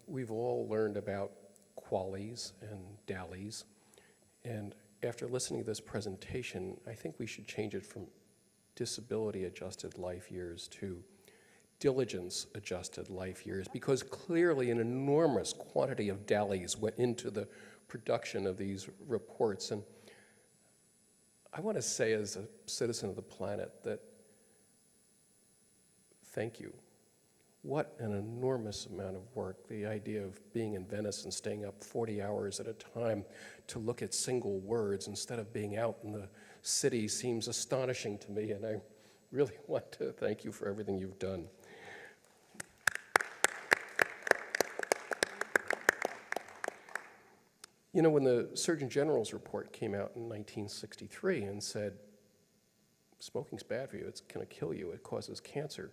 We've all learned about QALYs and DALYs, and after listening to this presentation, I think we should change it from disability-adjusted life years to diligence-adjusted life years, because clearly an enormous quantity of DALYs went into the production of these reports. And I want to say, as a citizen of the planet, that thank you. What an enormous amount of work. The idea of being in Venice and staying up 40 hours at a time to look at single words instead of being out in the city seems astonishing to me, and I really want to thank you for everything you've done. You know, when the Surgeon General's report came out in 1963 and said, smoking's bad for you, it's going to kill you, it causes cancer,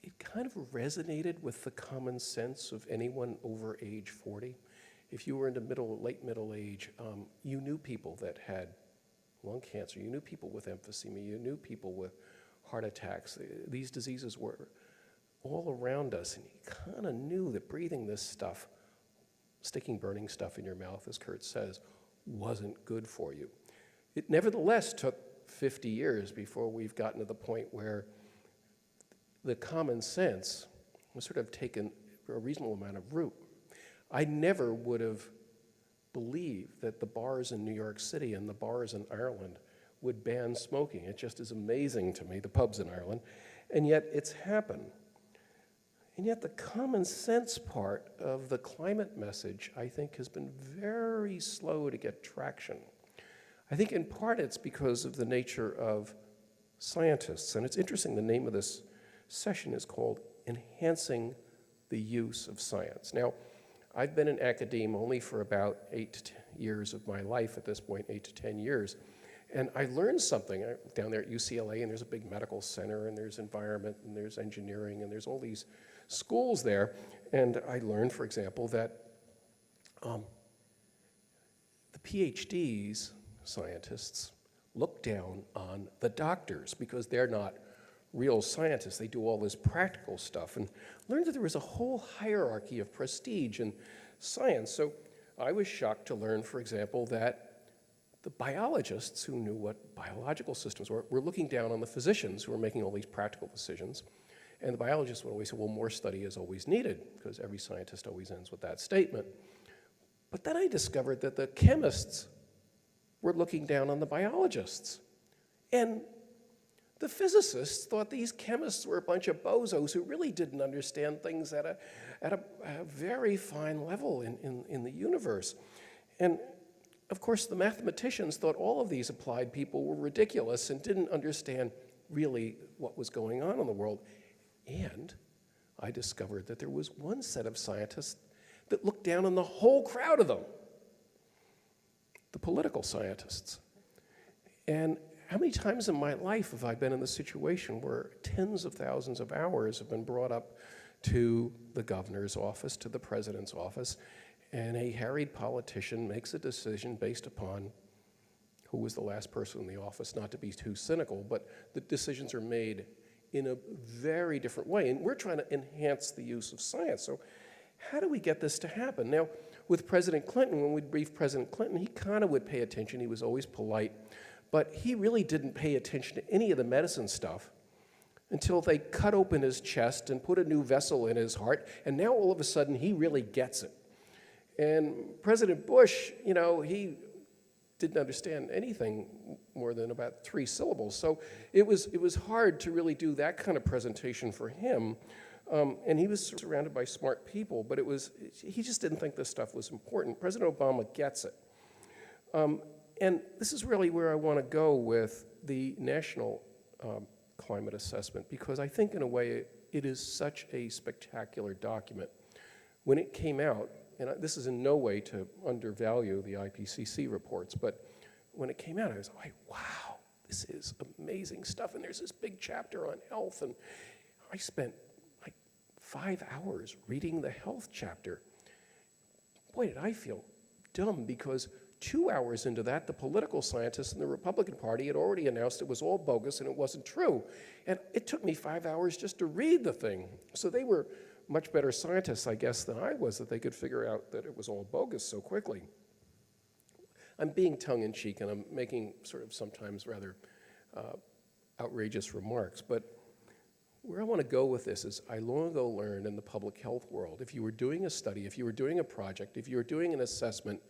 it kind of resonated with the common sense of anyone over age 40. If you were into late middle age, you knew people that had lung cancer, you knew people with emphysema, you knew people with heart attacks. These diseases were all around us, and you kind of knew that breathing this stuff, sticking burning stuff in your mouth, as Kurt says, wasn't good for you. It nevertheless took 50 years before we've gotten to the point where the common sense was sort of taken a reasonable amount of root. I never would have believed that the bars in New York City and the bars in Ireland would ban smoking. It just is amazing to me, the pubs in Ireland, and yet it's happened. And yet the common sense part of the climate message, I think, has been very slow to get traction. I think in part it's because of the nature of scientists, and it's interesting, the name of this session is called Enhancing the Use of Science. Now, I've been in academia only for about 8 to 10 years of my life at this point, 8 to 10 years, and I learned something down there at UCLA, and there's a big medical center, and there's environment, and there's engineering, and there's all these schools there, and I learned, for example, that the PhDs, scientists, look down on the doctors because they're not real scientists. They do all this practical stuff, and learned that there was a whole hierarchy of prestige in science. So I was shocked to learn, for example, that the biologists who knew what biological systems were looking down on the physicians who were making all these practical decisions. And the biologists would always say, well, more study is always needed, because every scientist always ends with that statement. But then I discovered that the chemists were looking down on the biologists. And the physicists thought these chemists were a bunch of bozos who really didn't understand things at a very fine level in the universe. And of course, the mathematicians thought all of these applied people were ridiculous and didn't understand really what was going on in the world. And I discovered that there was one set of scientists that looked down on the whole crowd of them, the political scientists. And how many times in my life have I been in the situation where tens of thousands of hours have been brought up to the governor's office, to the president's office, and a harried politician makes a decision based upon who was the last person in the office, not to be too cynical, but the decisions are made in a very different way. And we're trying to enhance the use of science. So how do we get this to happen? Now, with President Clinton, when we briefed President Clinton, he kind of would pay attention. He was always polite. But he really didn't pay attention to any of the medicine stuff until they cut open his chest and put a new vessel in his heart. And now all of a sudden, he really gets it. And President Bush, you know, he didn't understand anything more than about 3 syllables. So it was hard to really do that kind of presentation for him. And he was surrounded by smart people, but he just didn't think this stuff was important. President Obama gets it. And this is really where I want to go with the national climate assessment, because I think in a way it is such a spectacular document. When it came out, and this is in no way to undervalue the IPCC reports, but when it came out, I was like, wow, this is amazing stuff. And there's this big chapter on health, and I spent like 5 hours reading the health chapter. Boy, did I feel dumb, because 2 hours into that, the political scientists in the Republican Party had already announced it was all bogus and it wasn't true. And it took me 5 hours just to read the thing. So they were much better scientists, I guess, than I was, that they could figure out that it was all bogus so quickly. I'm being tongue-in-cheek, and I'm making sort of sometimes rather outrageous remarks, but where I want to go with this is I long ago learned in the public health world, if you were doing a study, if you were doing a project, if you were doing an assessment,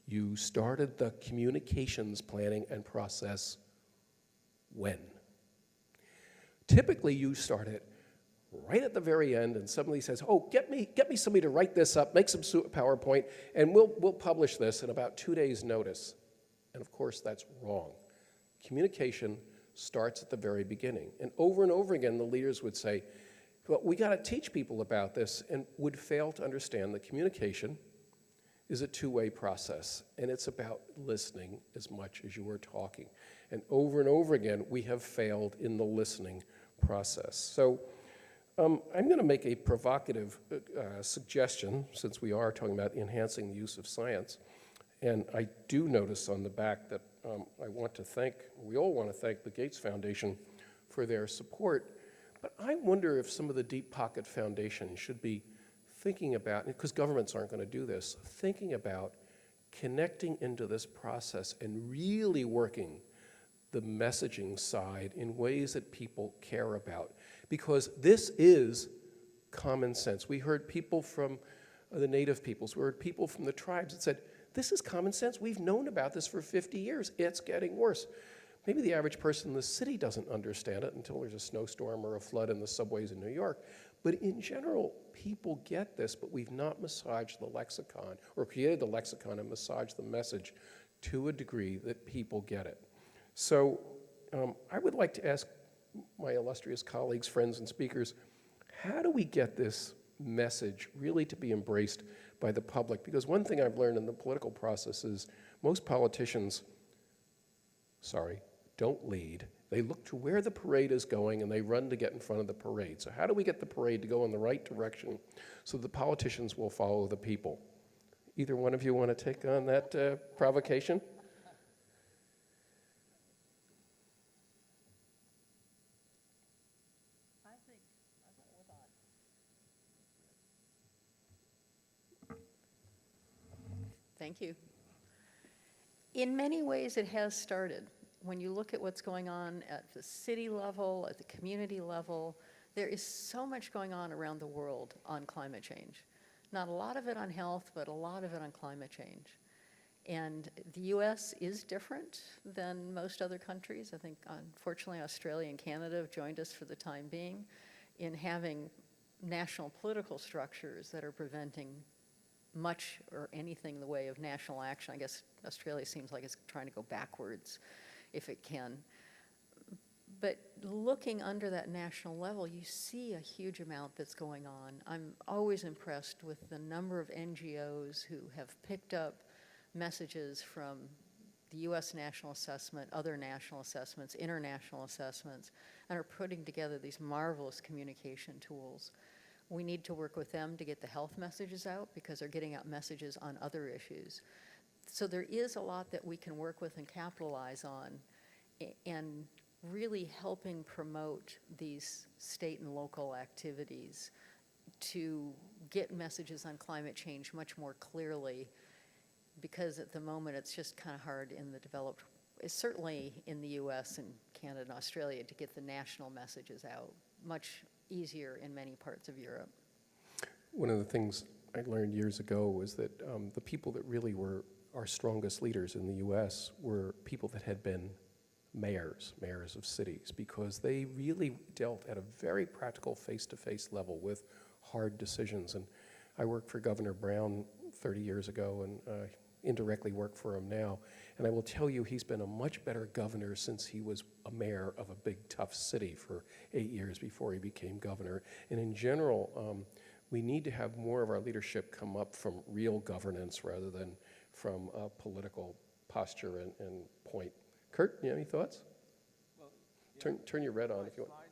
you started the communications planning and process when? Typically, you start it right at the very end, and somebody says, oh, get me somebody to write this up, make some PowerPoint, and we'll publish this in about 2 days' notice. And of course, that's wrong. Communication starts at the very beginning. And over again, the leaders would say, well, we got to teach people about this, and would fail to understand that communication is a two-way process, and it's about listening as much as you are talking. And over again, we have failed in the listening process. So I'm going to make a provocative suggestion, since we are talking about enhancing the use of science. And I do notice on the back that we all want to thank the Gates Foundation for their support. But I wonder if some of the deep pocket foundations should be thinking about, because governments aren't going to do this, thinking about connecting into this process and really working the messaging side in ways that people care about. Because this is common sense. We heard people from the native peoples, we heard people from the tribes that said, this is common sense. We've known about this for 50 years. It's getting worse. Maybe the average person in the city doesn't understand it until there's a snowstorm or a flood in the subways in New York. But in general, people get this, but we've not massaged the lexicon or created the lexicon and massaged the message to a degree that people get it. So I would like to ask my illustrious colleagues, friends, and speakers, how do we get this message really to be embraced by the public? Because one thing I've learned in the political process is most politicians, don't lead. They look to where the parade is going and they run to get in front of the parade. So how do we get the parade to go in the right direction so the politicians will follow the people? Either one of you want to take on that provocation? Thank you. In many ways, it has started. When you look at what's going on at the city level, at the community level, there is so much going on around the world on climate change. Not a lot of it on health, but a lot of it on climate change. And the US is different than most other countries. I think, unfortunately, Australia and Canada have joined us for the time being in having national political structures that are preventing much or anything in the way of national action. I guess Australia seems like it's trying to go backwards if it can. But looking under that national level, you see a huge amount that's going on. I'm always impressed with the number of NGOs who have picked up messages from the US National Assessment, other national assessments, international assessments, and are putting together these marvelous communication tools. We need to work with them to get the health messages out because they're getting out messages on other issues. So there is a lot that we can work with and capitalize on and really helping promote these state and local activities to get messages on climate change much more clearly, because at the moment it's just kind of hard in the developed, certainly in the US and Canada and Australia, to get the national messages out. Much easier in many parts of Europe. One of the things I learned years ago was that the people that really were our strongest leaders in the US were people that had been mayors of cities, because they really dealt at a very practical face-to-face level with hard decisions. And I worked for Governor Brown 30 years ago and indirectly work for him now. And I will tell you, he's been a much better governor since he was a mayor of a big, tough city for 8 years before he became governor. And in general, we need to have more of our leadership come up from real governance rather than from political posture and point. Kurt, you have any thoughts? Well, yeah. Turn your red on if you want. Slide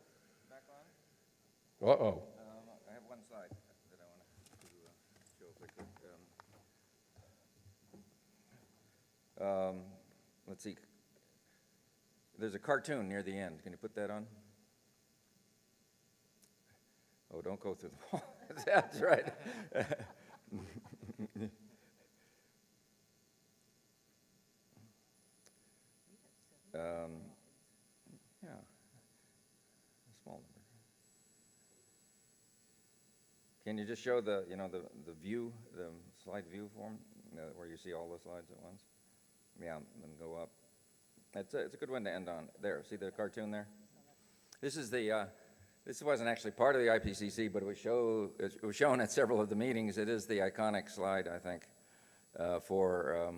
back on? Uh-oh. I have one slide that I want to show quickly. Let's see. There's a cartoon near the end. Can you put that on? Oh, don't go through the wall. That's right. Yeah, a small number. Can you just show the, the view, the slide view form, where you see all the slides at once? Yeah, then go up. It's a good one to end on. There, see the cartoon there? This is the, this wasn't actually part of the IPCC, but it was shown at several of the meetings. It is the iconic slide, I think, for,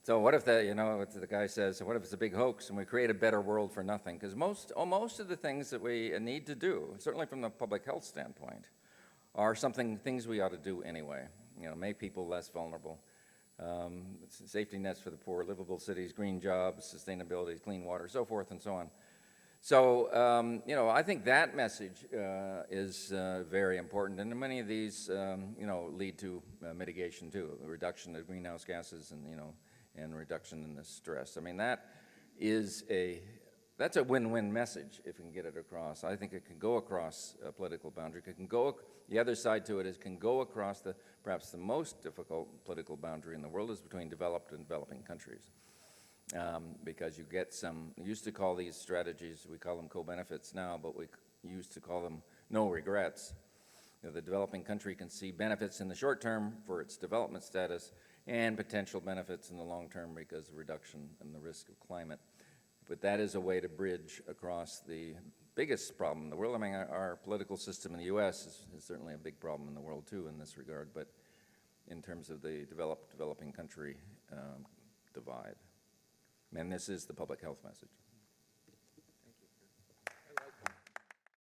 so what if what the guy says, so what if it's a big hoax and we create a better world for nothing? Because most of the things that we need to do, certainly from the public health standpoint, are things we ought to do anyway. Make people less vulnerable. Safety nets for the poor, livable cities, green jobs, sustainability, clean water, so forth and so on. So, I think that message is very important, and many of these, lead to mitigation too, a reduction of greenhouse gases and reduction in the stress. I mean, that's a win-win message if we can get it across. I think it can go across a political boundary. It can go, the other side to it is can go across perhaps the most difficult political boundary in the world is between developed and developing countries. Because you get we used to call these strategies, we call them co-benefits now, but we used to call them no regrets. The developing country can see benefits in the short term for its development status and potential benefits in the long term because of reduction in the risk of climate. But that is a way to bridge across the biggest problem in the world. I mean, our political system in the U.S. is certainly a big problem in the world too in this regard, but in terms of the developing country divide. And this is the public health message.